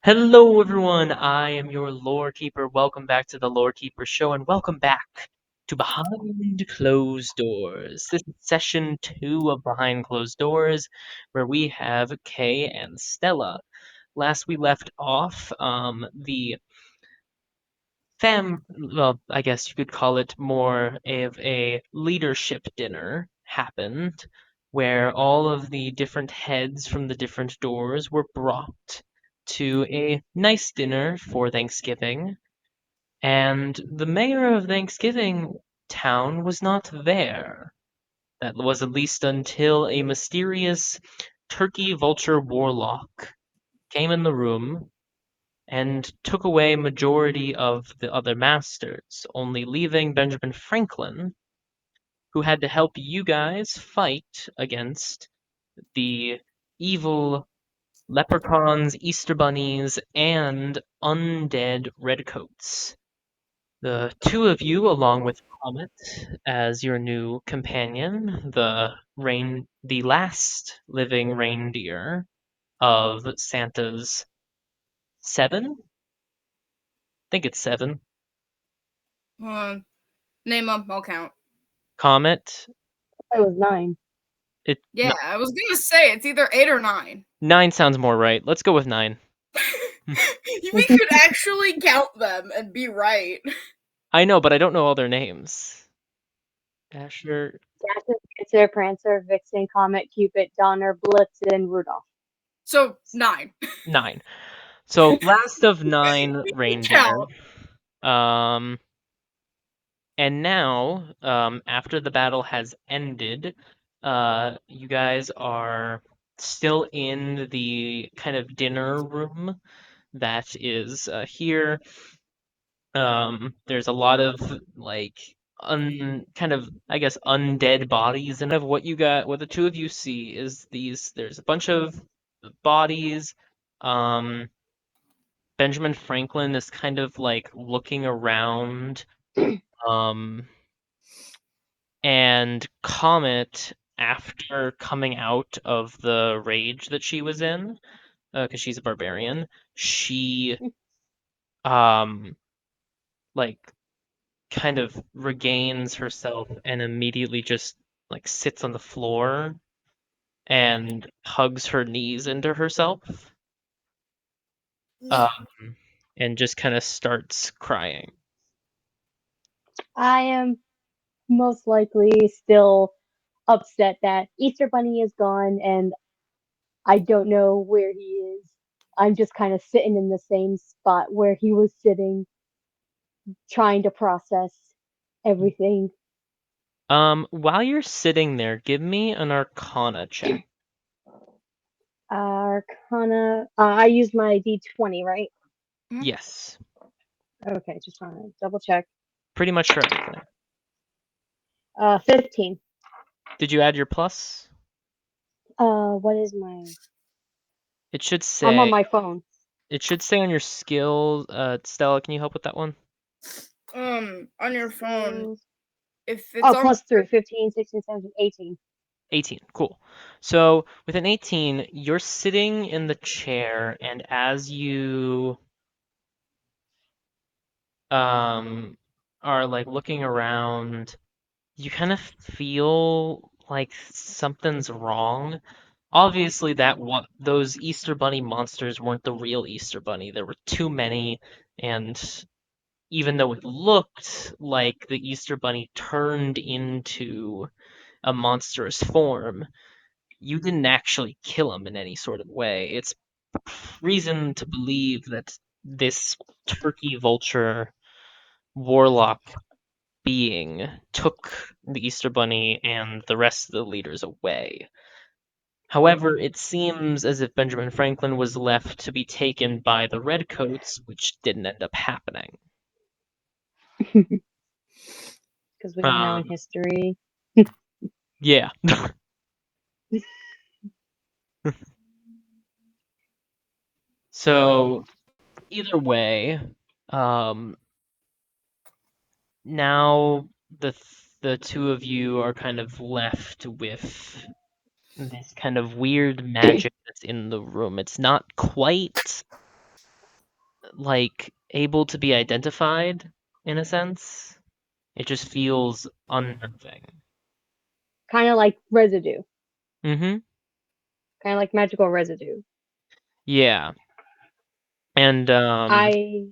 Hello, everyone. I am your lore keeper. Welcome back to the Lore Keeper Show, and welcome back to Behind Closed Doors. This is session 2 of Behind Closed Doors, where we have Kay and Stella. Last we left off, the well, I guess you could call it more of a leadership dinner happened, where all of the different heads from the different doors were brought to a nice dinner for Thanksgiving, and the mayor of Thanksgiving Town was not there. That was at least until a mysterious turkey vulture warlock came in the room and took away majority of the other masters, only leaving Benjamin Franklin, who had to help you guys fight against the evil leprechauns, Easter bunnies, and undead redcoats. The two of you, along with Comet as your new companion, the last living reindeer of Santa's seven? I think it's seven. Uh, Name them, I'll count. Comet. It was 9. It Yeah, no, I was gonna say it's either 8 or 9. 9 sounds more right. Let's go with 9. We could actually count them and be right. I know, but I don't know all their names. Dasher. Dasher, Dancer, Prancer, Vixen, Comet, Cupid, Donner, Blitzen, Rudolph. So 9. 9. So last of 9 We can reindeer. count. Um, and now, after the battle has ended, you guys are still in the kind of dinner room that is here. There's a lot of like kind of I guess undead bodies, and of what the two of you see is there's a bunch of bodies. Um, Benjamin Franklin is kind of like looking around. Um, and Comet, after coming out of the rage that she was in, because she's a barbarian, she um like kind of regains herself and immediately just like sits on the floor and hugs her knees into herself, um, and just kind of starts crying. I am most likely still upset that Easter Bunny is gone and I don't know where he is. I'm just kind of sitting in the same spot where he was sitting, trying to process everything. While you're sitting there, give me an Arcana check. Arcana. I used my D20, right? Yes, Okay, just trying to double check. pretty much for everything. 15. Did you add your plus? What is my? It should I'm on say my phone. it should say on your skill. Stella, can you help with that one? On your phone, Skills. if it's Oh, on. plus 3, 15, 16, 17, 18. 18. Cool. So with an 18, you're sitting in the chair, and as you um are like looking around, you kind of feel like something's wrong. Obviously, those Easter Bunny monsters weren't the real Easter Bunny. There were too many, and even though it looked like the Easter Bunny turned into a monstrous form, you didn't actually kill him in any sort of way. It's reason to believe that this turkey vulture warlock being took the Easter Bunny and the rest of the leaders away. However, it seems as if Benjamin Franklin was left to be taken by the Redcoats, which didn't end up happening. Because we don't know in Um, history. yeah. So either way, um, now the two of you are kind of left with this kind of weird magic that's in the room. It's not quite like able to be identified in a sense. It just feels unnerving. Kind of like residue, Mm-hmm. kind of like magical residue. Yeah. And I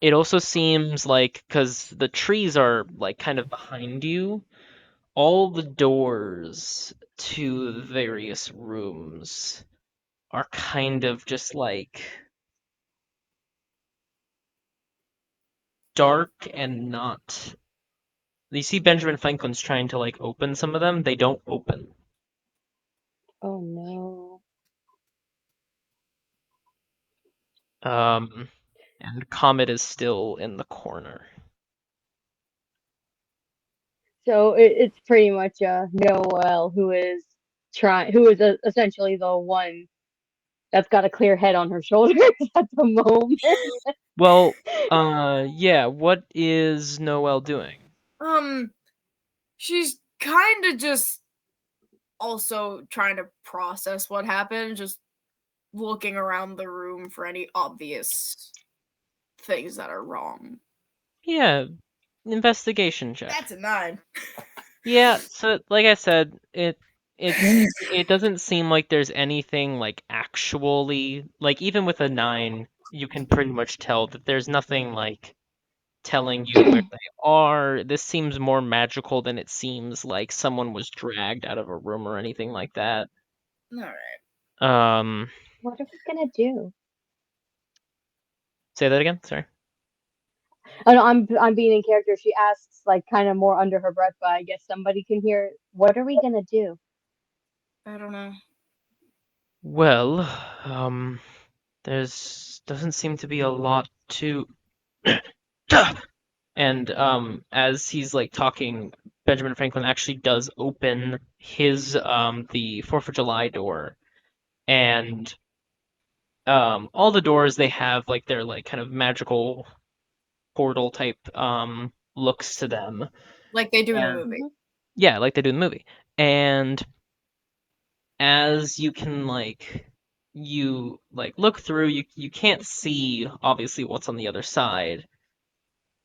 it also seems like because the trees are like kind of behind you, all the doors to the various rooms are kind of just like dark and not. You see Benjamin Franklin's trying to like open some of them, they don't open. oh no. Um, and Comet is still in the corner. So it's pretty much Noel who is essentially the one that's got a clear head on her shoulders at the moment. Well, yeah, what is Noelle doing? Um, she's kind of just also trying to process what happened, just looking around the room for any obvious things that are wrong. Yeah, investigation check. That's a 9. Yeah, so like I said, it doesn't seem like there's anything like actually like even with a 9, you can pretty much tell that there's nothing like telling you where they are. This seems more magical than it seems like someone was dragged out of a room or anything like that. All right. Um, What are we gonna do? say that again. Sorry. Oh no, I'm being in character. She asks like kind of more under her breath, but I guess somebody can hear. What are we gonna do? I don't know. Well, there's doesn't seem to be a lot to. And as he's like talking, Benjamin Franklin actually does open his the Fourth of July door, and all the doors they have like their like kind of magical portal type looks to them. Like they do in the And movie. Mhm. yeah, like they do in the movie. And as you can like you like look through, you can't see obviously what's on the other side,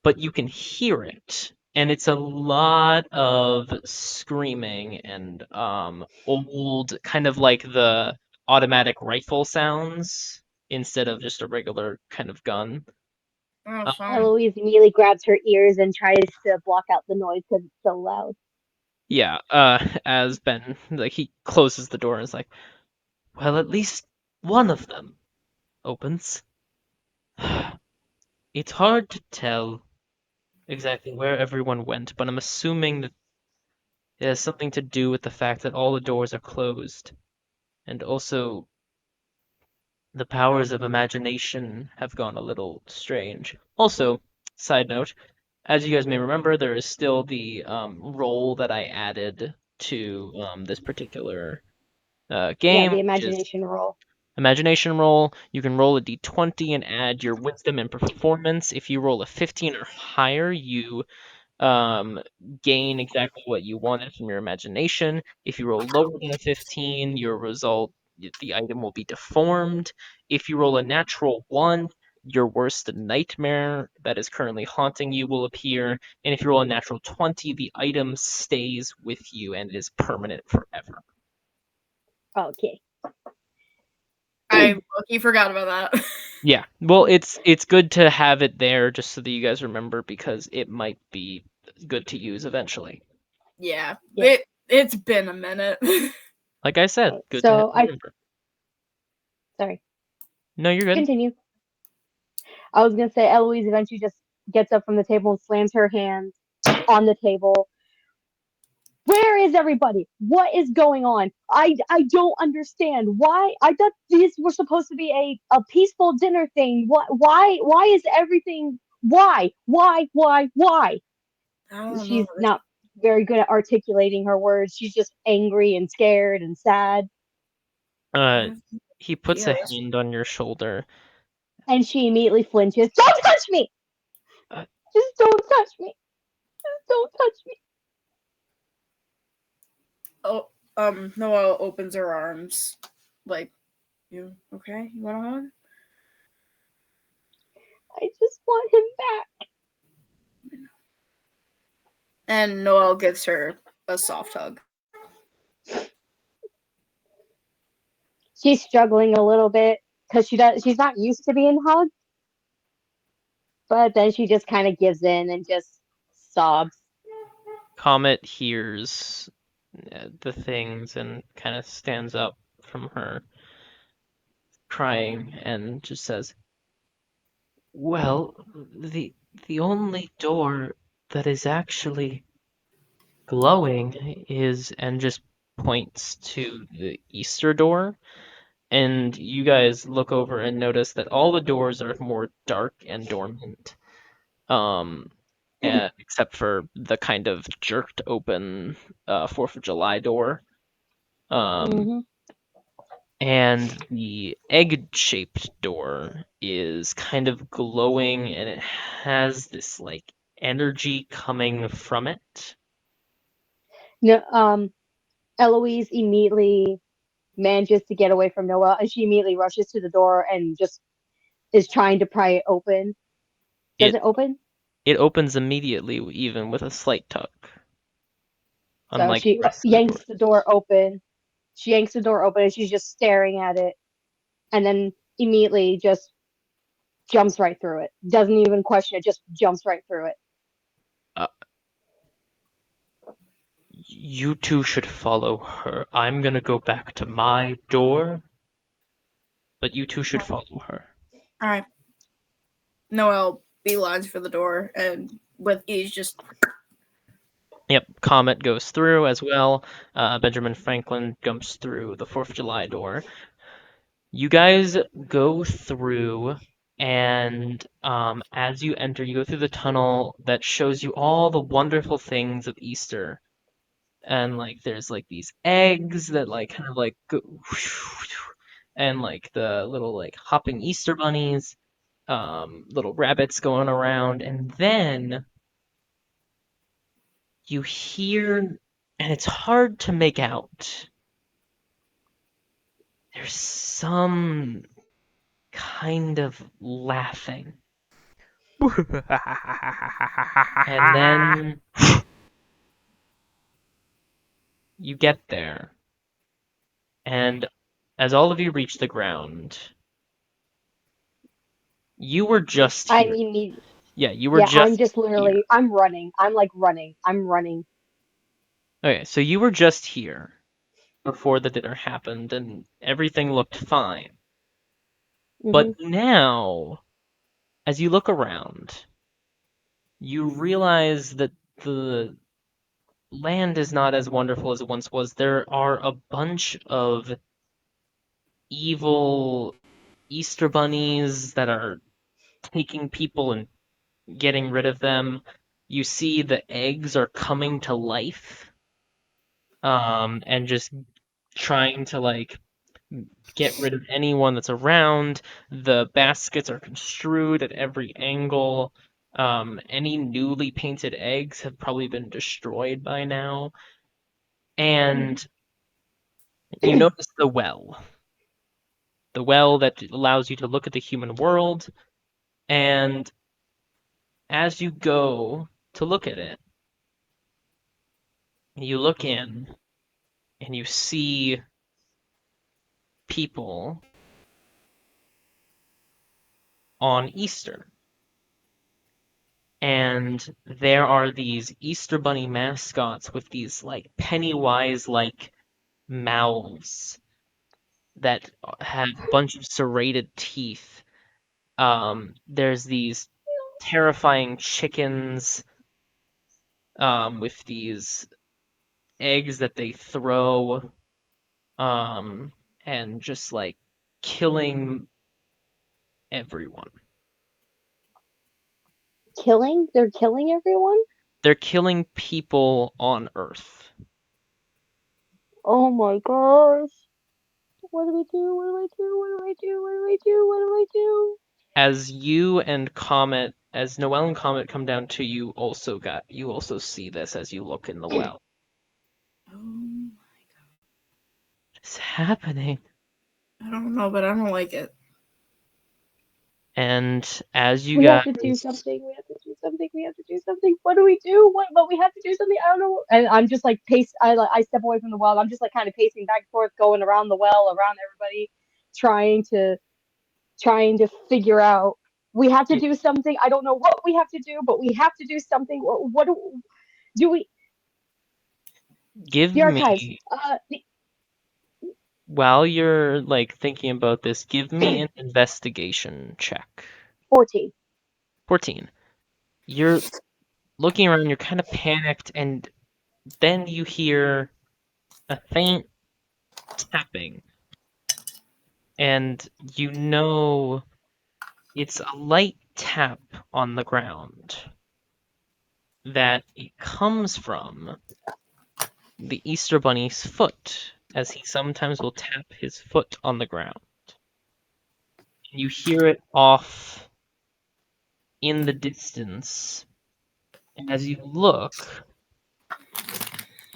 but you can hear it. And it's a lot of screaming and old kind of like the automatic rifle sounds instead of just a regular kind of gun. Oh, fun. Eloise immediately grabs her ears and tries to block out the noise because it's so loud. Yeah, as Ben like he closes the door and is like, well, at least one of them opens. It's hard to tell exactly where everyone went, but I'm assuming that it has something to do with the fact that all the doors are closed, and also the powers of imagination have gone a little strange. Also, side note, as you guys may remember, there is still the roll that I added to this particular Yeah, game, the which is imagination roll. imagination roll. You can roll a d20 and add your wisdom and performance. If you roll a 15 or higher, you um, gain exactly what you wanted from your imagination. If you roll lower than a 15, your result, the item will be deformed. If you roll a natural 1, your worst nightmare that is currently haunting you will appear. And if you roll a natural 20, the item stays with you and is permanent forever. Okay. I lucky forgot about that. Yeah. Well, it's good to have it there just so that you guys remember because it might be good to use eventually. Yeah. Yeah. It's been a minute. Like I said, Okay. good to have So to I remember. sorry. No, you're good. Continue. I was gonna say Eloise eventually just gets up from the table and slams her hands on the table. Where is everybody? What is going on? I don't understand. Why? I thought these were supposed to be a peaceful dinner thing. Why is everything why? I don't know. She's not very good at articulating her words. She's just angry and scared and sad. Uh, he puts a Curious. hand on your shoulder. And she immediately flinches. Don't touch me! Uh, Just don't touch me. Just don't touch me. Oh, Noelle opens her arms. Like, you okay? You want a hug? I just want him back. And Noelle gives her a soft hug. She's struggling a little bit because she's not used to being hugged, but then she just kind of gives in and just sobs. Comet hears the things and kind of stands up from her crying and just says, "Well, the only door that is actually glowing is," and just points to the Easter door. And you guys look over and notice that all the doors are more dark and dormant. Um, except for the kind of jerked open 4th of July door. Um, Hmm. and the egg-shaped door is kind of glowing and it has this like energy coming from it. No, Eloise immediately manages to get away from Noelle, and she immediately rushes to the door and just is trying to pry it open. Does It it open? it opens immediately, even with a slight tug, So unlike the she rest of the door. yanks the door open. She yanks the door open, and she's just staring at it, and then immediately just jumps right through it. Doesn't even question it, just jumps right through it. Uh, you two should follow her. I'm gonna go back to my door, but you two should follow her. All right. Noelle beelines for the door, and with ease, just Yep, Comet goes through as well. Benjamin Franklin jumps through the 4th of July door. You guys go through, and as you enter, you go through the tunnel that shows you all the wonderful things of Easter. And like, there's like these eggs that like kind of like go, and like the little like hopping Easter bunnies, little rabbits going around, and then you hear, and it's hard to make out. There's some kind of laughing. And then you get there, and as all of you reach the ground, you were just I here. mean, Yeah, you were yeah, I'm just just here. literally, I'm running. I'm like running. I'm running. Okay, so you were just here before the dinner happened, and everything looked fine. But Hmm. now, as you look around, you realize that the land is not as wonderful as it once was. There are a bunch of evil Easter bunnies that are taking people and getting rid of them. You see the eggs are coming to life, and just trying to like get rid of anyone that's around. The baskets are construed at every angle. Any newly painted eggs have probably been destroyed by now. And you notice the well that allows you to look at the human world. And as you go to look at it, you look in and you see people on Easter. And there are these Easter Bunny mascots with these like Pennywise like mouths that have a bunch of serrated teeth. There's these terrifying chickens with these eggs that they throw, um, and just like killing everyone. Killing? They're killing everyone? They're killing people on Earth. Oh my gosh. What do we do? What do I do? What do I do? What do I do? What do I do? As you and Comet, as Noelle and Comet come down to you also see this as you look in the well. oh, What's happening? I don't know, but I don't like it. And as you We have guys, to do something. We have to do something. We have to do something. What do we do? What? But we have to do something. I don't know. And I'm just like pace. I step away from the well. I'm just like kind of pacing back and forth, going around the well, around everybody, trying to figure out. We have to do something. I don't know what we have to do, but we have to do something. What do we? give The archives. me, while you're like thinking about this, give me an investigation check. 14. 14. You're looking around, you're kind of panicked, and then you hear a faint tapping, and you know it's a light tap on the ground that it comes from the Easter Bunny's foot, as he sometimes will tap his foot on the ground. And you hear it off in the distance, and as you look,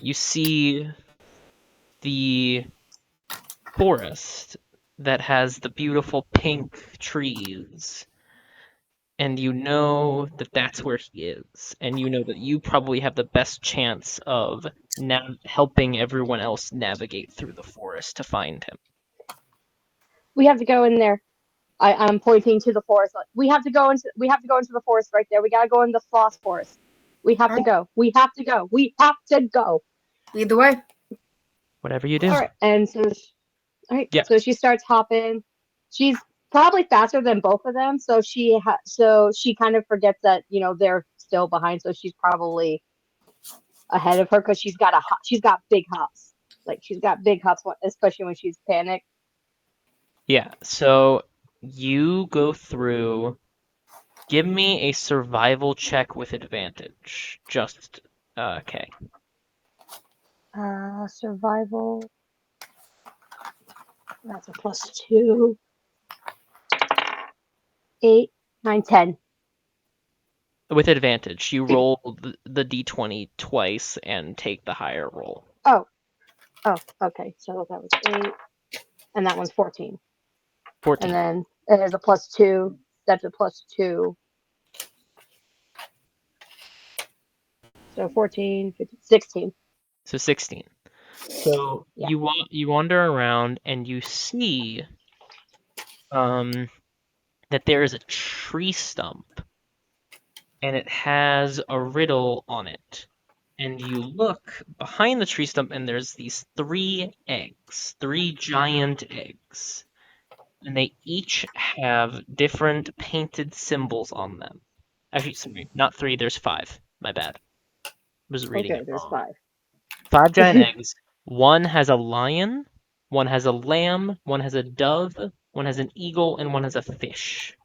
you see the forest that has the beautiful pink trees, and you know that that's where he is, and you know that you probably have the best chance of helping everyone else navigate through the forest to find him. We have to go in there. I'm pointing to the forest. We have to go into. We have to go into the forest right there. We gotta go in the floss forest. We have to go. We have to go. We have to go. Lead the way. Whatever you do. All right. And so, all right. Yeah. So she starts hopping. She's probably faster than both of them. So so she kind of forgets that they're still behind. So she's probably ahead of her because she's got big hops. Like she's got big hops, especially when she's panicked. Yeah. So you go through. Give me a survival check with advantage. Just okay. Survival. That's a +2. 8, 9, 10. With advantage, you roll the d20 twice and take the higher roll. Oh, okay. So that was 8, and that one's 14. 14. And then it has a +2. That's a +2. So 14, 15, 16. So 16. So Yeah. you wander around and you see that there is a tree stump and it has a riddle on it. And you look behind the tree stump and there's these 3 giant eggs. And they each have different painted symbols on them. Actually, sorry, not 3, there's 5. My bad. I was reading Okay, it there's wrong. 5. 5 giant eggs. One has a lion, one has a lamb, one has a dove, one has an eagle, and one has a fish.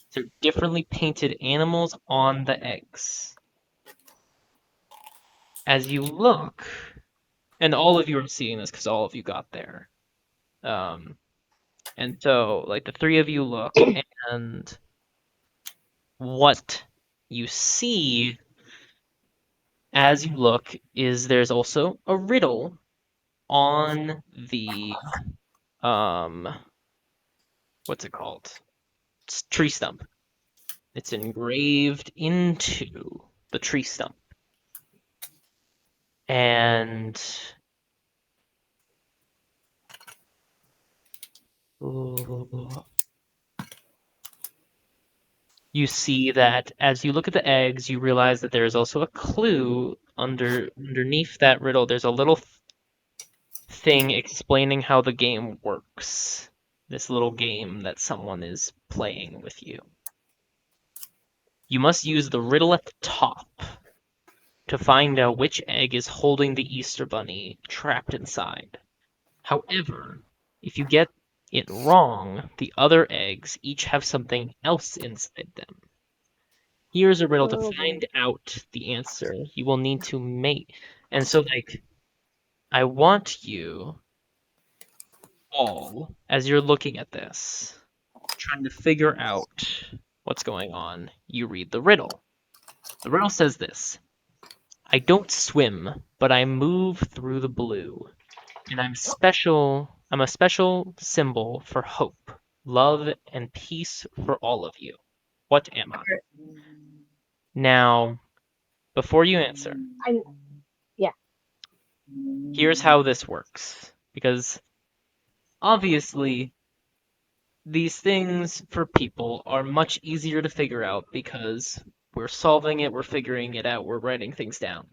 So differently painted animals on the eggs. As you look, and all of you are seeing this because all of you got there. And so, like, the 3 of you look, and what you see as you look is there's also a riddle on the um what's it called? It's tree stump. It's engraved into the tree stump. And you see that as you look at the eggs, you realize that there is also a clue underneath that riddle. There's a little thing explaining how the game works. This little game that someone is playing with you. You must use the riddle at the top to find out which egg is holding the Easter Bunny trapped inside. However, if you get it wrong, the other eggs each have something else inside them. Here's a riddle to Oh boy. find out the answer. You will need to make. And so, like, I want you all, as you're looking at this, trying to figure out what's going on, you read the riddle. The riddle says this: I don't swim, but I move through the blue, and I'm a special symbol for hope. love, and peace for all of you. What am I? Okay. Now, before you answer, I yeah. here's how this works. Because obviously, these things for people are much easier to figure out because we're solving it, we're figuring it out, we're writing things down.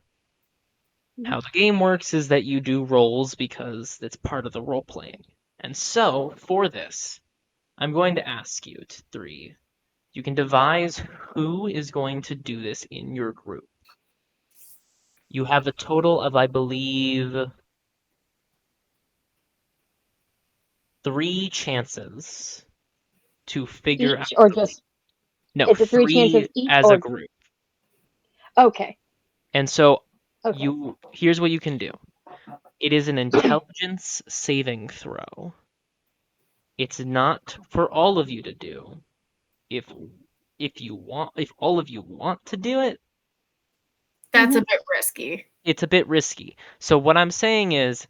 Mhm. How the game works is that you do rolls because it's part of the role playing. And so, for this, I'm going to ask you three. You can devise who is going to do this in your group. You have a total of, I believe, 3 chances to figure out Each or who. just No, is it three chances three each as a or group. okay. And so Okay. here's what you can do. It is an intelligence saving throw. It's not for all of you to do. If if all of you want to do it, That's a Mhm. bit risky. it's a bit risky. So what I'm saying is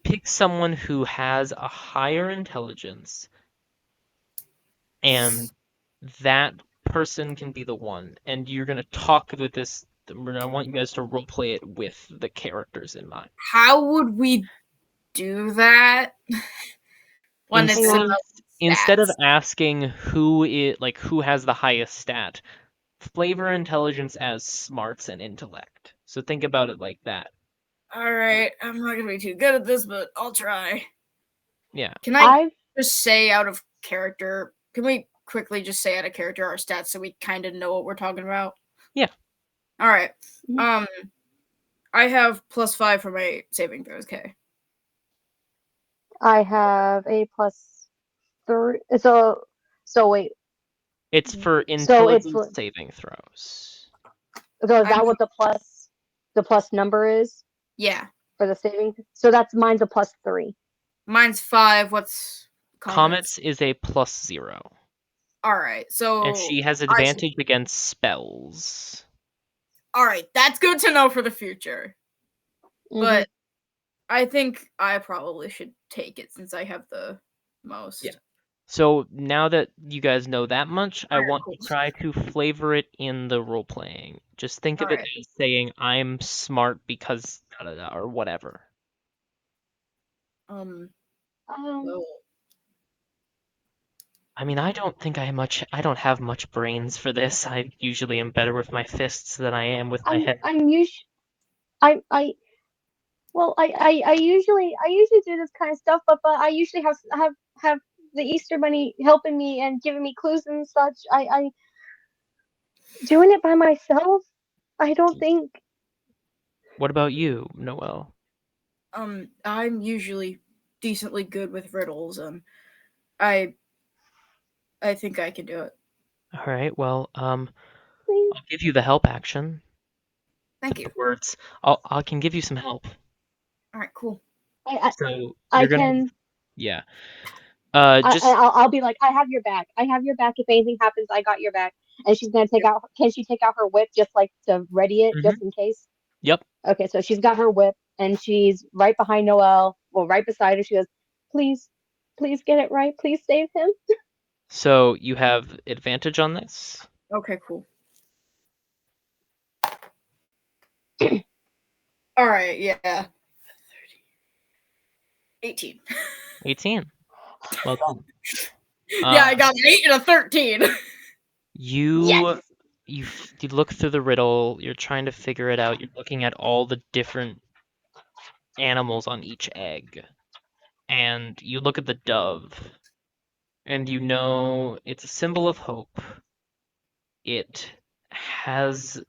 pick someone who has a higher intelligence and that person can be the one. And you're gonna talk with this. I want you guys to role play it with the characters in mind. How would we do that when Hang it's Instead on. of about instead of stats? asking who has the highest stat, flavor intelligence as smarts and intellect. So think about it like that. All right, I'm not gonna be too good at this, but I'll try. Yeah. Can I I've just say out of character? Can we quickly just say out of character our stats so we kind of know what we're talking about? Yeah. All right. Mhm. Um, I have +5 for my saving throws. Okay. I have a plus three. So wait. It's for So it's intelligence for saving throws. so is I that what the plus number is yeah. for the saving? So that's mine's a plus three. Mine's 5. What's comments? Comet's is a +0. All right. And So she has I should. advantage against spells. All right, that's good to know for the future. Hmm. But I think I probably should take it since I have the Yeah. most. So now that you guys know that much, I All right, want cool. to try to flavor it in the role playing. Just think All of it right. as saying I'm smart because da, da, da, or whatever. Um. Um, So I mean, I don't have much brains for this. I usually am better with my fists than I am with my head. I'm usually I well I usually do this kind of stuff, but I usually have the Easter Bunny helping me and giving me clues and such. I doing it by myself. I don't think. What about you, Noel? I'm usually decently good with riddles. I I think I can do it. All right, well, Please. I'll give you the help action Thank with you. the words. I can give you some help. All right, cool. I So I you're gonna, can. yeah. I Just I'll be like, I have your back. I have your back. If anything happens, I got your back. And she's gonna take Yep. out. Can she take out her whip just like to ready it mhm. just in case? Yep. Okay, so she's got her whip and she's right behind Noelle. Well, right beside her. She goes, please, please get it right. Please save him. So you have advantage on this. Okay, cool. All right, yeah. 18. 18. Well done. Yeah, Uh, I got an 8 and a 13. Yes. you you look through the riddle. You're trying to figure it out. You're looking at all the different animals on each egg, and you look at the dove, and you know it's a symbol of hope. It has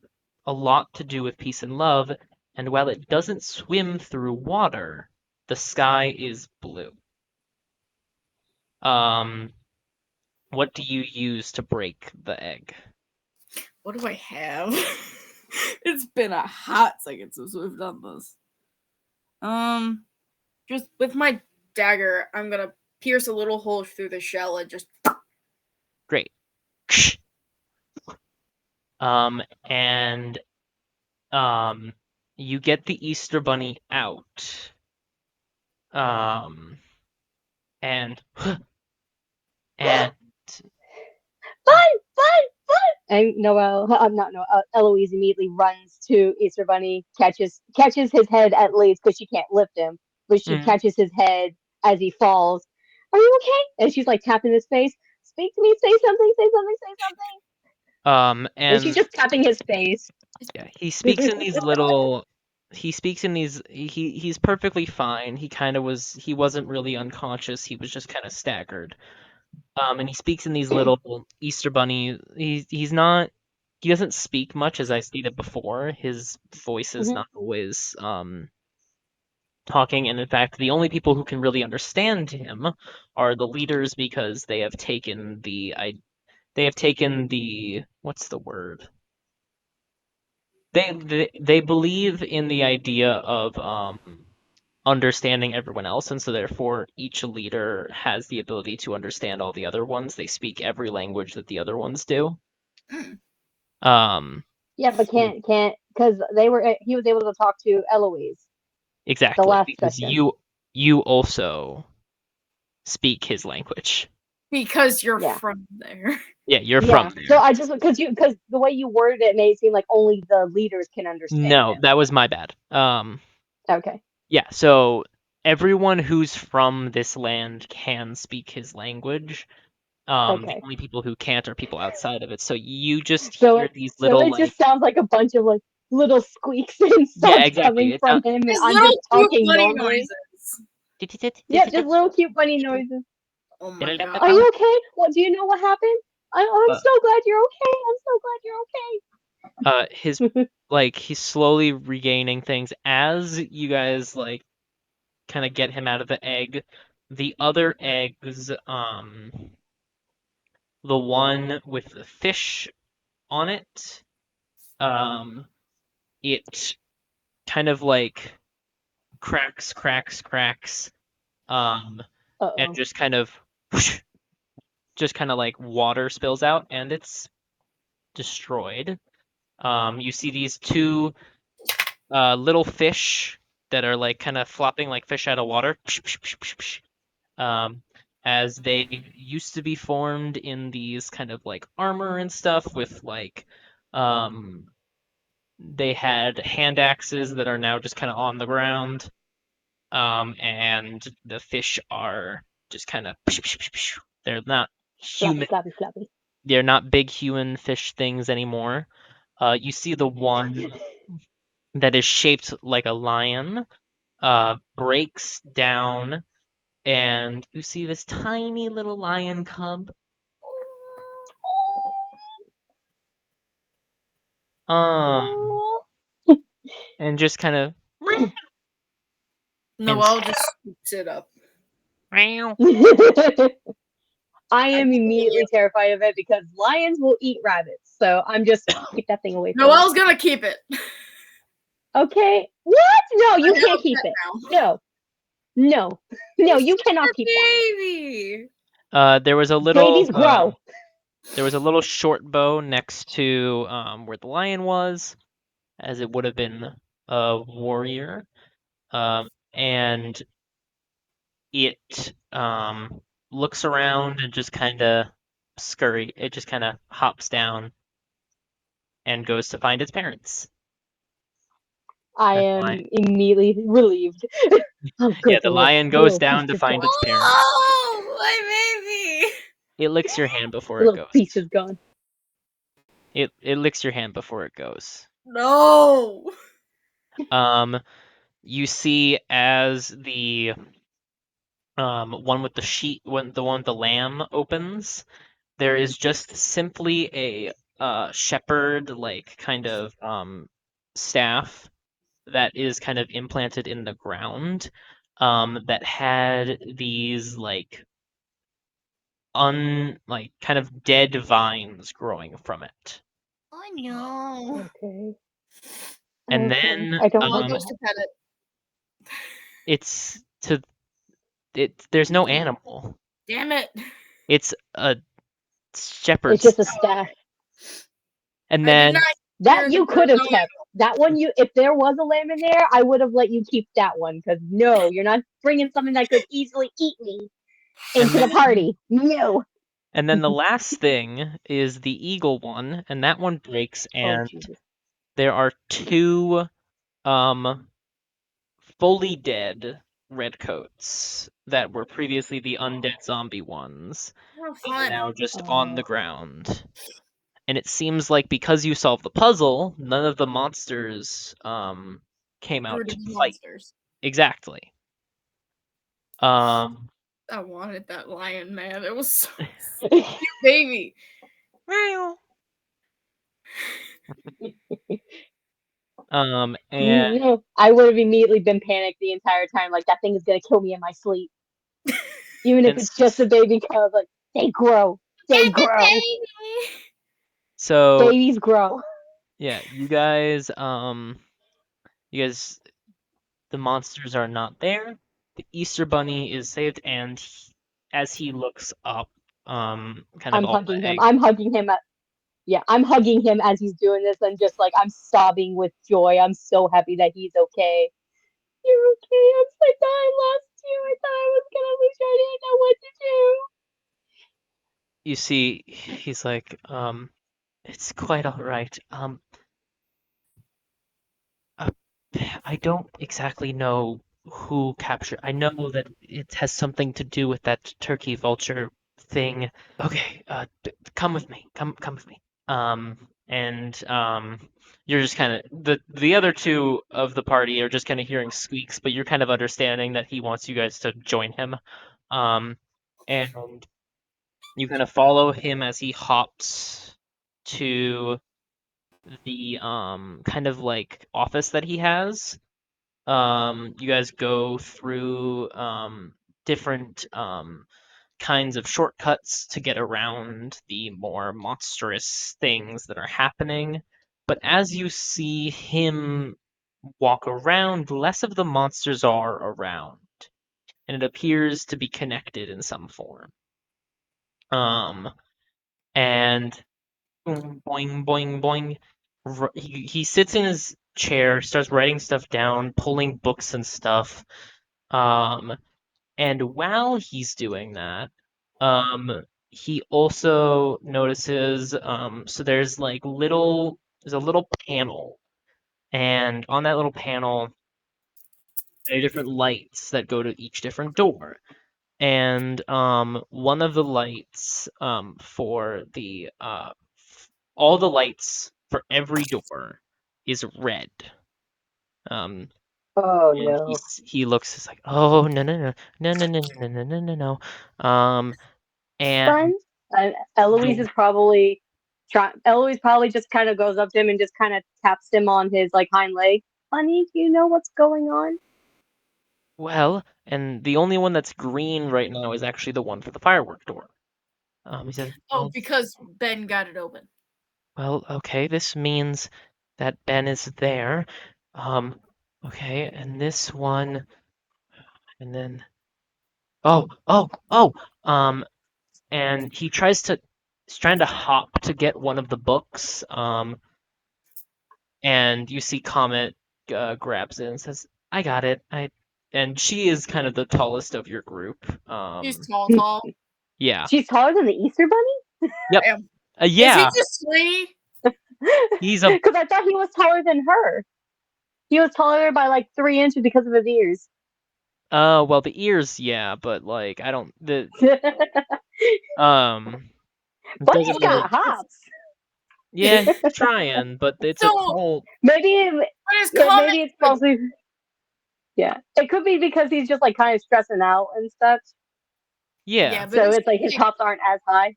a lot to do with peace and love, and while it doesn't swim through water, the sky is blue. Um, what do you use to break the egg? What do I have? It's been a hot second since we've done this. Just with my dagger, I'm gonna pierce a little hole through the shell and just. Great. And um, you get the Easter Bunny out. Um, and And Fun! And Noel, not Noel, Eloise immediately runs to Easter Bunny, catches his head at least because she can't lift him, but she mm, catches his head as he falls. Are you okay? And she's like tapping his face. Speak to me. Say something. Say something. Say something. And she's and just tapping his face. yeah, he speaks in these he's perfectly fine. He wasn't really unconscious. He was just kind of staggered. And he speaks in these little Easter bunny. He doesn't speak much, as I stated before. His voice is not always talking, and in fact, the only people who can really understand him are the leaders because they have taken the what's the word? They believe in the idea of understanding everyone else, and so therefore each leader has the ability to understand all the other ones. They speak every language that the other ones do. Mm. Um, Yeah, but can't because he was able to talk to Eloise the exactly, last because session. you also speak his language. Because you're Yeah. from there. Yeah, you're from Yeah. So there. I just because the way you worded it made it seem like only the leaders can understand No, him. that was my bad. Okay. Yeah, so everyone who's from this land can speak his language. The Okay. only people who can't are people outside of it. So you just So hear it these so little it like just sounds like a bunch of like little squeaks and yeah, such exactly. coming It's from him, and His I'm just little cute talking bunny normally. noises. Yep, just little cute bunny noises. Oh my god. Are you okay? What do you know what happened? I'm uh, so glad you're okay. I'm so glad you're his okay. like he's slowly regaining things as you guys like kind of get him out of the egg. The other eggs, the one with the fish on it, um, it kind of like cracks, and Uh-oh. just kind of just kind of like water spills out and it's destroyed. You see these two little fish that are like kind of flopping like fish out of water. Um, as they used to be formed in these kind of like armor and stuff with like um, they had hand axes that are now just kind of on the ground. And the fish are just kind of they're not Floppy, human floppy, floppy. they're not big human fish things anymore. You see the one that is shaped like a lion breaks down, and you see this tiny little lion cub. Um, Oh. and just kind of and Noelle just scoops it up. meow. I I am believe you. immediately terrified of it because lions will eat rabbits. So I'm just keep that thing away from me. Noelle's gonna keep it. Okay. What? No, I you have can't a keep pet it. now. No. No. No, He's you just cannot a keep that. baby. There was a Babies little grow. short bow next to where the lion was, as it would have been a warrior. And it looks around and just kind of it just kind of hops down and goes to find its parents. I And am immediately relieved. Oh, yeah, good. the The little lion goes little down beast to is find gone. its parents. Oh, my baby. It licks your hand before The it little goes. beast is gone. It licks your hand before it goes. No. Um, you see as the one with the sheet, when the one with the lamb opens, there is just simply a shepherd like kind of staff that is kind of implanted in the ground, that had these like kind of dead vines growing from it. Oh no. Okay. And Okay. then I don't Noelle like goes that. to pet it. it's to there's no animal. Damn it. It's a It's shepherd's just a staff. staff. And I did then not That hear that you there was could have no kept. That one you if there was a lamb in there, I would have let you keep that one cuz no, you're not bringing something that could easily eat me and into the then party. No. And then the last thing is the eagle one, and that one breaks, Oh and Jesus. there are two um fully dead redcoats that were previously the undead zombie ones, Oh, that are fun. now just on the Oh. ground. And it seems like because you solved the puzzle, none of the monsters came out Grew to to be fight. monsters. Exactly. Um I wanted that lion, man. It was so cute, baby. meow. And No, I would have immediately been panicked the entire time. Like that thing is gonna kill me in my sleep, even if and it's just a baby cub. Like they grow, they It's a grow, baby. so babies grow. yeah, you guys, the monsters are not there. The Easter Bunny is saved, and as he looks up, kind of I'm all hugging the him. egg. I'm hugging him. Yeah, I'm hugging him as he's doing this, and just like I'm sobbing with joy. I'm so happy that he's okay. You're okay. I'm so I thought I lost you. I thought I was gonna lose you. I didn't know what to do. You see, he's like, it's quite all right. Uh, I don't exactly know who captured. I know that it has something to do with that turkey vulture thing. Okay, come with me. Come with me. And you're just kind of the other two of the party are just kind of hearing squeaks, but you're kind of understanding that he wants you guys to join him. Um, and you kind of follow him as he hops to the kind of like office that he has. You guys go through different kinds of shortcuts to get around the more monstrous things that are happening. But as you see him walk around, less of the monsters are around, and it appears to be connected in some form. Um, and boing, boing, boing, boing. He sits in his chair, starts writing stuff down, pulling books and stuff. Um, And while he's doing that, he also notices, so there's a little panel, and on that little panel, there are different lights that go to each different door. And one of the lights, for all the lights for every door is red. Um, Oh and no. he looks, he's like, oh, no, no, no, no, no, no, no, no, no, no, no. And Friend? Eloise the is probably trying. Eloise probably just kind of goes up to him and just kind of taps him on his like hind leg. Honey, do you know what's going on? well, and the only one that's green right now is actually the one for the firework door. He says, Oh, because Ben got it open. well, okay, this means that Ben is there. Um, okay, and this one, and then, oh, oh, oh, and he's trying to hop to get one of the books, and you see Comet grabs it and says, I got it. And she is kind of the tallest of your group. He's tall, tall. Yeah. She's taller than the Easter Bunny? Yep. Damn. Is he Yeah. just three? He's a Because I thought he was taller than her. He was taller by like 3 inches because of his ears. well, the ears, yeah, but like I don't the it doesn't Bunny's really. got hops. Yeah, he's trying, but it's a So, tall. Maybe, what is yeah, Comet? maybe it's possibly, yeah. It could be because he's just like kind of stressing out and stuff. Yeah. Yeah, but So it's like his hops aren't as high.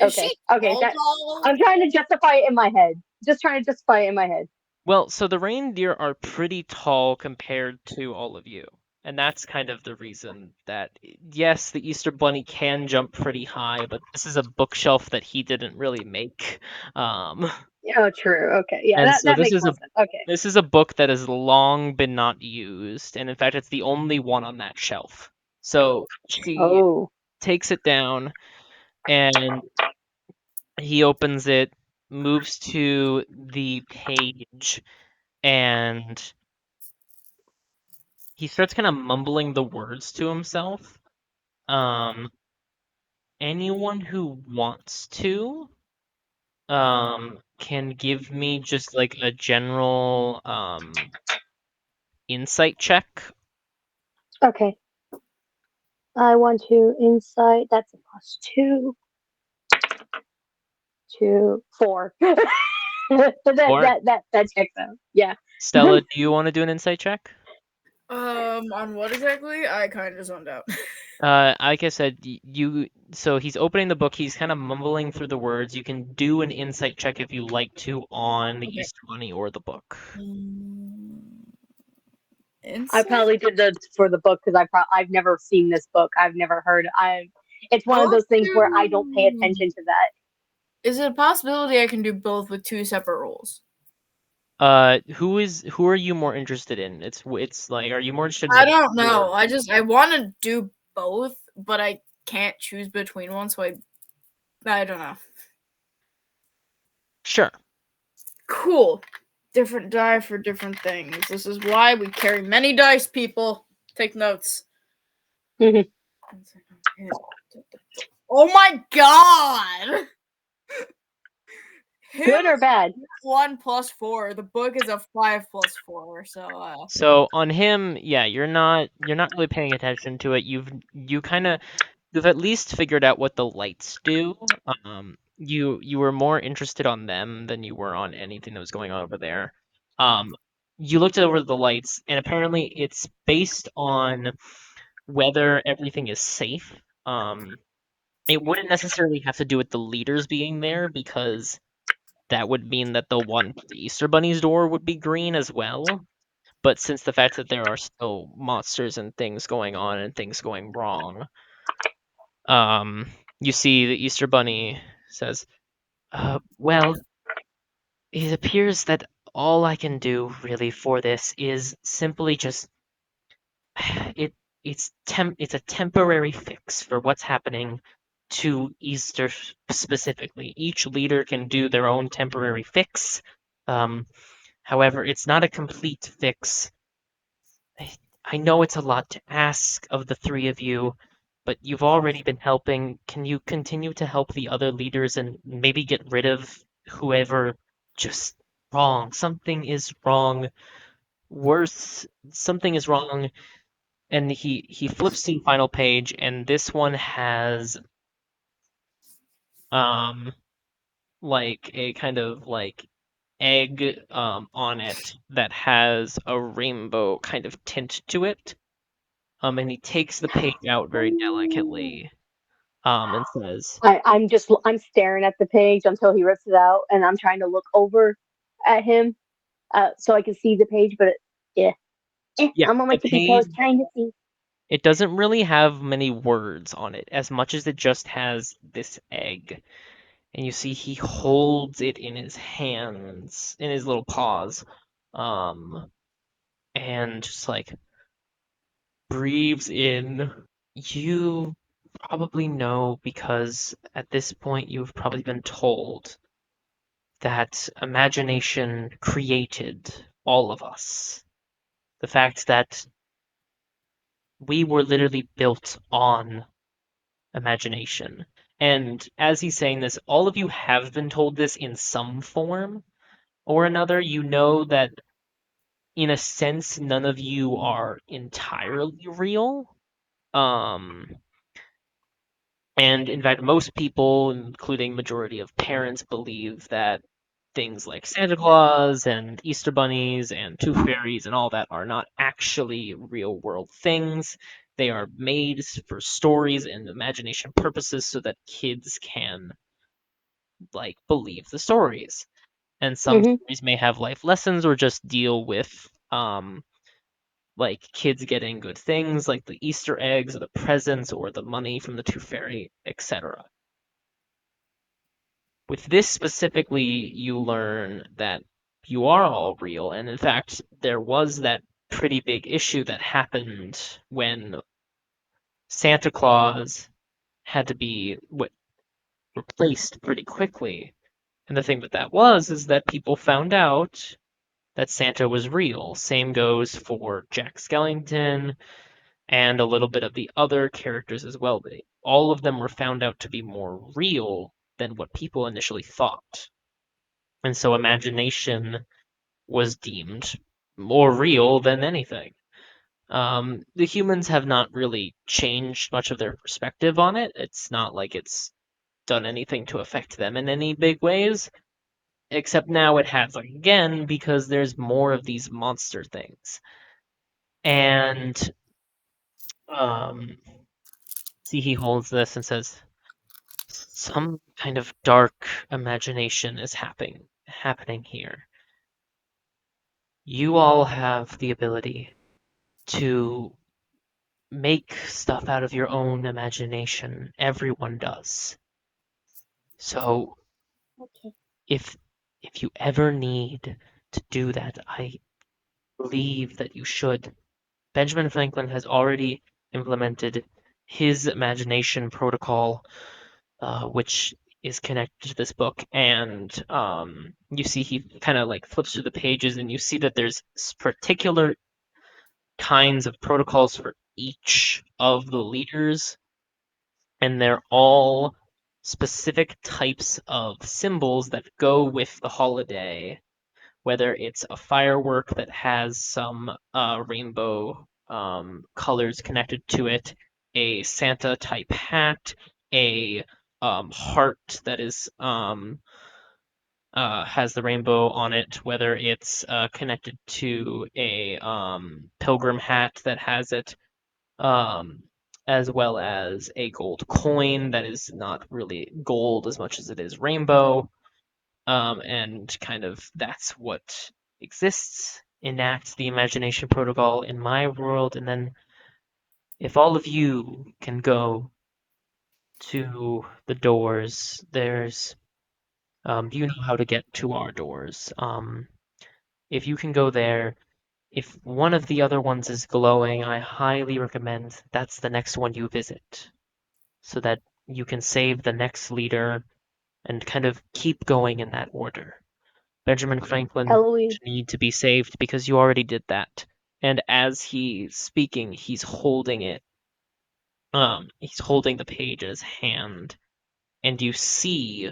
is she Okay, okay. tall, That tall? I'm trying to justify it in my head. Just trying to justify it in my head. Well, so the reindeer are pretty tall compared to all of you. And that's kind of the reason that, yes, the Easter Bunny can jump pretty high, but this is a bookshelf that he didn't really make. Um, Oh, true. Okay, yeah, and that so that makes more sense. Okay. this is a book that has long been not used, and in fact, it's the only one on that shelf. So she Oh. takes it down, and he opens it, moves to the page, and he starts kind of mumbling the words to himself. Um, anyone who wants to can give me just like a general insight check. Okay. I want to insight. That's a +2 to 4. Or That checks out. Yeah. Stella, do you want to do an insight check? On what exactly? I kind of zoned out. Like I said, so he's opening the book, he's kind of mumbling through the words. You can do an insight check if you like to on the Okay. Easter Bunny or the book. I Insight? probably did the for the book because I've never seen this book. I've never heard. It's one of Both those things where I don't pay do. attention to that. Is it a possibility I can do both with 2 separate rolls? Who are you more interested in? It's like, are you more interested in I the don't book or know. I want to do both, but I can't choose between one, so I don't know. Sure. Cool. Different die for different things. This is why we carry many dice, people. Take notes. Mhm. Oh my god! Good Him or bad? 1 + 4. The book is a 5 + 4. So So on him, yeah, you're not really paying attention to it. You've at least figured out what the lights do. You were more interested on them than you were on anything that was going on over there. You looked over the lights, and apparently it's based on whether everything is safe. It wouldn't necessarily have to do with the leaders being there because that would mean that the Easter Bunny's door would be green as well. But since the fact that there are still monsters and things going on and things going wrong, um, you see the Easter Bunny says, well, it appears that all I can do really for this is simply just it it's a temporary fix for what's happening to Easter specifically. Each leader can do their own temporary fix. Um, However, it's not a complete fix. I know it's a lot to ask of the three of you, but you've already been helping. Can you continue to help the other leaders and maybe get rid of whoever just wrong? Something is wrong. Worse, something is wrong. And he flips to the final page, and this one has um like a kind of like egg on it that has a rainbow kind of tint to it. And he takes the page out very delicately, and says, I'm staring at the page until he rips it out, and I'm trying to look over at him so I can see the page. But yeah, yeah, I'm on my the tippy toes page, trying to see. it doesn't really have many words on it as much as it just has this egg. And you see he holds it in his hands, in his little paws, um, and just like breathes in. You probably know because at this point you've probably been told that imagination created all of us. The fact that we were literally built on imagination. And as he's saying this, all of you have been told this in some form or another. You know that in a sense, none of you are entirely real. Um, And in fact, most people, including majority of parents, believe that things like Santa Claus and Easter bunnies and tooth fairies and all that are not actually real world things. They are made for stories and imagination purposes so that kids can like believe the stories. And some Hmm. stories may have life lessons or just deal with like kids getting good things like the Easter eggs or the presents or the money from the tooth fairy, etc. With this specifically, you learn that you are all real, and in fact, there was that pretty big issue that happened when Santa Claus had to be replaced pretty quickly. And the thing with that was is that people found out that Santa was real. Same goes for Jack Skellington, and a little bit of the other characters as well. All of them were found out to be more real than what people initially thought. And so imagination was deemed more real than anything. The humans have not really changed much of their perspective on it. It's not like it's done anything to affect them in any big ways, except now it has, like, again, because there's more of these monster things. And see, he holds this and says, some kind of dark imagination is happening here. You all have the ability to make stuff out of your own imagination. Everyone does. So Okay. if you ever need to do that, I believe that you should. Benjamin Franklin has already implemented his imagination protocol, which is connected to this book, and you see he kind of like flips through the pages, and you see that there's particular kinds of protocols for each of the leaders, and they're all specific types of symbols that go with the holiday, whether it's a firework that has some rainbow colors connected to it, a Santa type hat, a heart that is has the rainbow on it, whether it's connected to a pilgrim hat that has it, um, as well as a gold coin that is not really gold as much as it is rainbow. And kind of that's what exists, enacts the imagination protocol in my world. And then if all of you can go to the doors, there's you know how to get to our doors. If you can go there, if one of the other ones is glowing, I highly recommend that's the next one you visit, so that you can save the next leader and kind of keep going in that order. Benjamin Franklin Eloise, need to be saved because you already did that. And as he's speaking, he's holding the page in his hand, and you see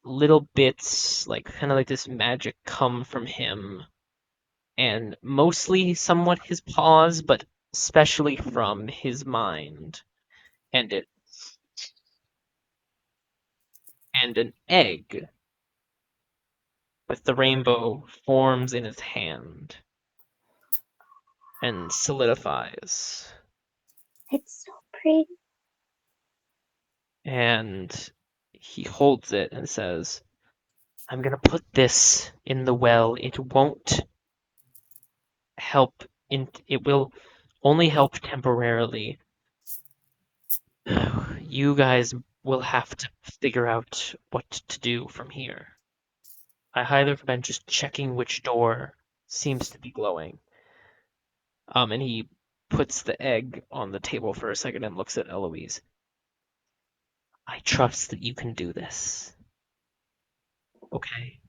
little bits, like kind of like this magic, come from him, and mostly somewhat his paws, but especially from his mind. And it and an egg with the rainbow forms in his hand and solidifies. it's so pretty. And he holds it and says, I'm gonna put this in the well. It won't help it will only help temporarily. You guys will have to figure out what to do from here. I highly recommend just checking which door seems to be glowing. And he puts the egg on the table for a second and looks at Eloise. I trust that you can do this. Okay?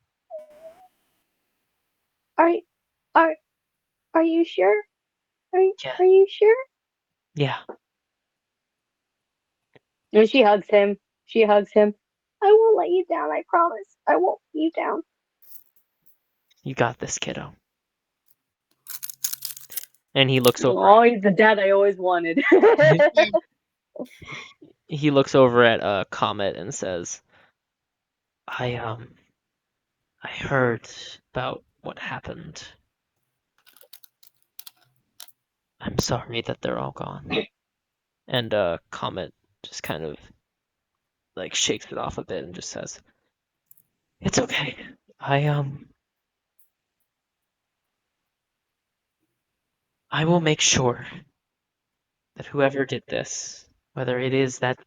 Are are are you sure? Yeah. Are you sure? Yeah. And she hugs him. She hugs him. I won't let you down. I promise. I won't let you down. You got this, kiddo. And Oh, he's the dad I always wanted. he looks over at Comet and says, I heard about what happened. I'm sorry that they're all gone. And Comet just kind of like shakes it off a bit and just says, "It's okay. I I will make sure that whoever did this, whether it is that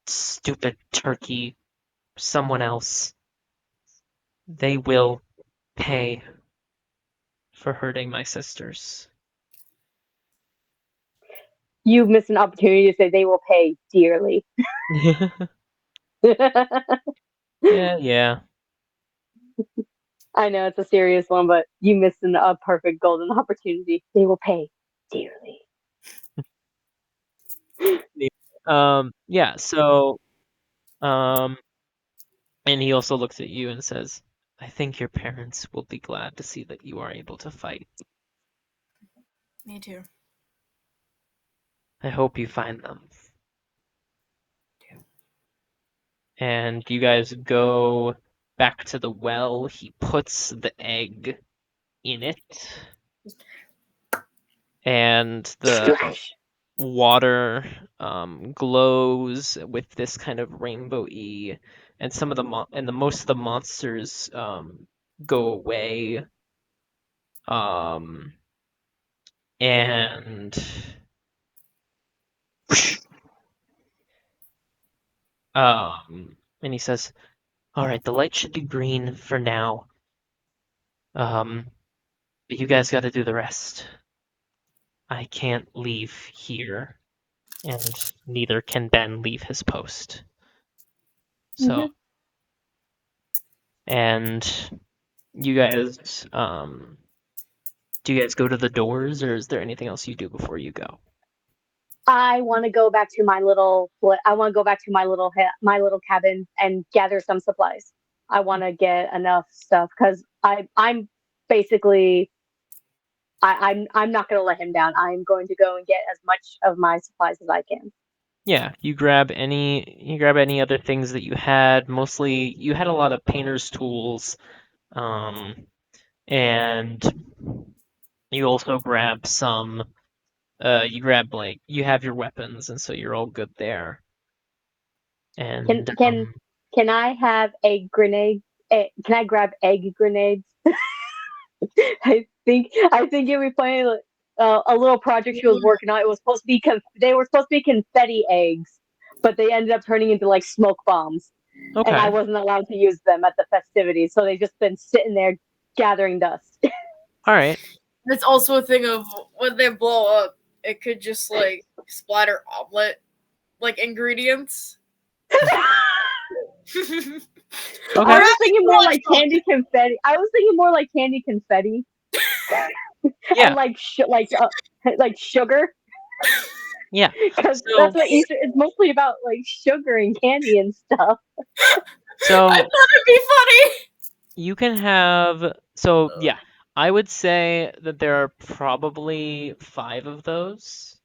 stupid turkey, someone else, they will pay for hurting my sisters." You missed an opportunity to say they will pay dearly. Yeah, yeah. I know it's a serious one, but you missed a perfect golden opportunity. They will pay. dearly. Yeah, so, um, and he also looks at you and says, I think your parents will be glad to see that you are able to fight. Me too. I hope you find them. And you guys go back to the well. He puts the egg in it, and the Splash. water glows with this kind of rainbow-y, and some of the most of the monsters go away. Um, and and he says, "All right, the light should be green for now. But you guys got to do the rest. I can't leave here, and neither can Ben leave his post. So, Mhm. and you guys, do you guys go to the doors, or is there anything else you do before you go? I want to go back to my little. I want to go back to my little cabin and gather some supplies. I want to get enough stuff because I'm basically I'm not going to let him down. I'm going to go and get as much of my supplies as I can. Yeah, you grab any other things that you had. Mostly, you had a lot of painter's tools, um, and you also grab some. You grab like you have your weapons, and so you're all good there. Can And can can I have a grenade? Can I grab egg grenades? I think it was funny. A little project she was working on. It was supposed to be they were supposed to be confetti eggs, but they ended up turning into like smoke bombs, and I okay, wasn't allowed to use them at the festivities. So they've just been sitting there gathering dust. all right. It's also a thing of when they blow up, it could just like splatter omelet like ingredients. I Okay. was thinking more like Or candy confetti. I was thinking more like candy confetti and Yeah. like sugar Yeah. because So that's what Easter is mostly about, like sugar and candy and stuff. I so thought it'd be funny. you can have yeah, I would say that there are probably 5 of those.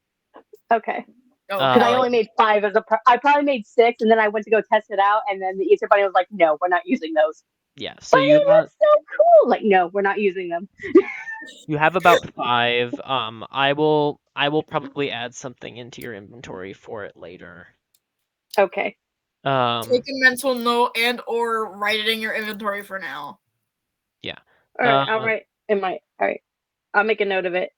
Okay. Oh Because I hell Um, only made five I probably made six, and then I went to go test it out, and then the Easter Bunny was like, "No, we're not using those." yeah, so But you it have was so cool. Like, no, we're not using them. you have about 5. I will probably add something into your inventory for it later. Okay. Take Um, a mental note and or write it in your inventory for now. yeah. All right. I'll Uh, write in my. All right. I'll make a note of it.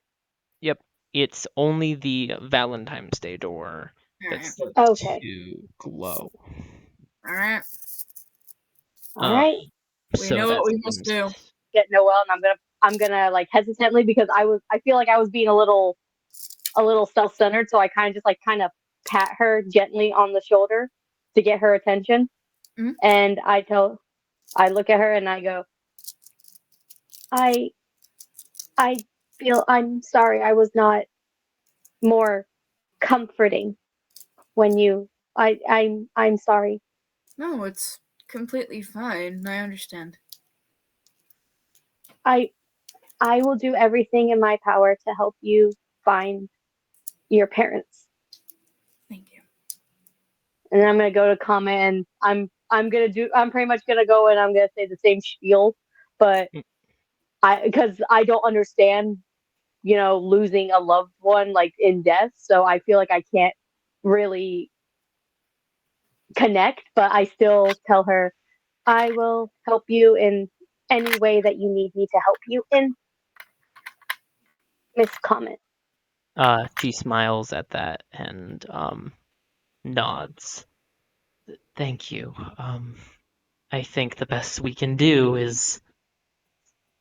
yep. It's only the Valentine's Day door that Alright. seems Okay. to glow. Alright. All Um, right. We so know that what we must seems do. Get Noel, and I'm gonna like hesitantly because I feel like I was being a little self centered, so I kind of pat her gently on the shoulder to get her attention, Mhm. and I look at her and I go, I I feel I'm sorry I was not more comforting when you I'm sorry. No, it's completely fine. I understand. I I will do everything in my power to help you find your parents. Thank you. And then I'm gonna go to comment and I'm pretty much gonna go and I'm gonna say the same spiel, but because I don't understand, losing a loved one like in death, so I feel like I can't really connect, but I still tell her I will help you in any way that you need me to help you in, Miss Comment. she smiles at that and nods. Thank you. I think the best we can do is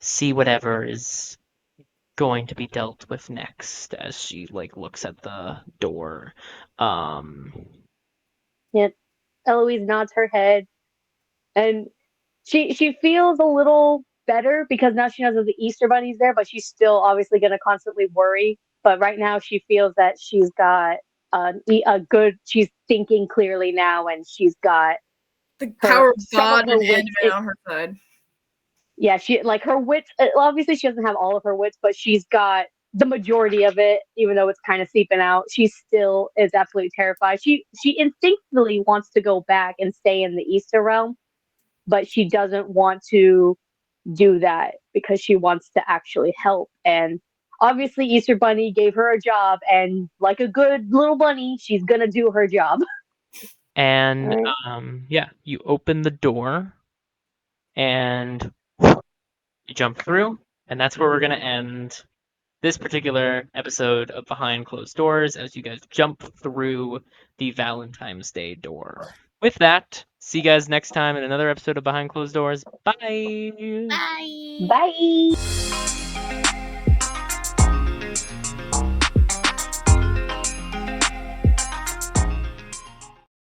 see whatever is going to be dealt with next as she like looks at the door. Um, Yeah, Eloise nods her head, and she feels a little better because now she knows that the Easter Bunny's there, but she's still obviously going to constantly worry but right now she feels that she's got a good. She's thinking clearly now, and she's got The her power of some of God her and wits. anime on her side. Yeah, she like her wits. Obviously, she doesn't have all of her wits, but she's got the majority of it. Even though it's kind of seeping out, she still is absolutely terrified. She instinctively wants to go back and stay in the Easter realm, but she doesn't want to do that because she wants to actually help. And obviously, Easter Bunny gave her a job, and like a good little bunny, she's gonna do her job. And All right. yeah, you open the door and you jump through, and that's where we're gonna end this particular episode of Behind Closed Doors as you guys jump through the Valentine's Day door. With that, see you guys next time in another episode of Behind Closed Doors. Bye. Bye. Bye.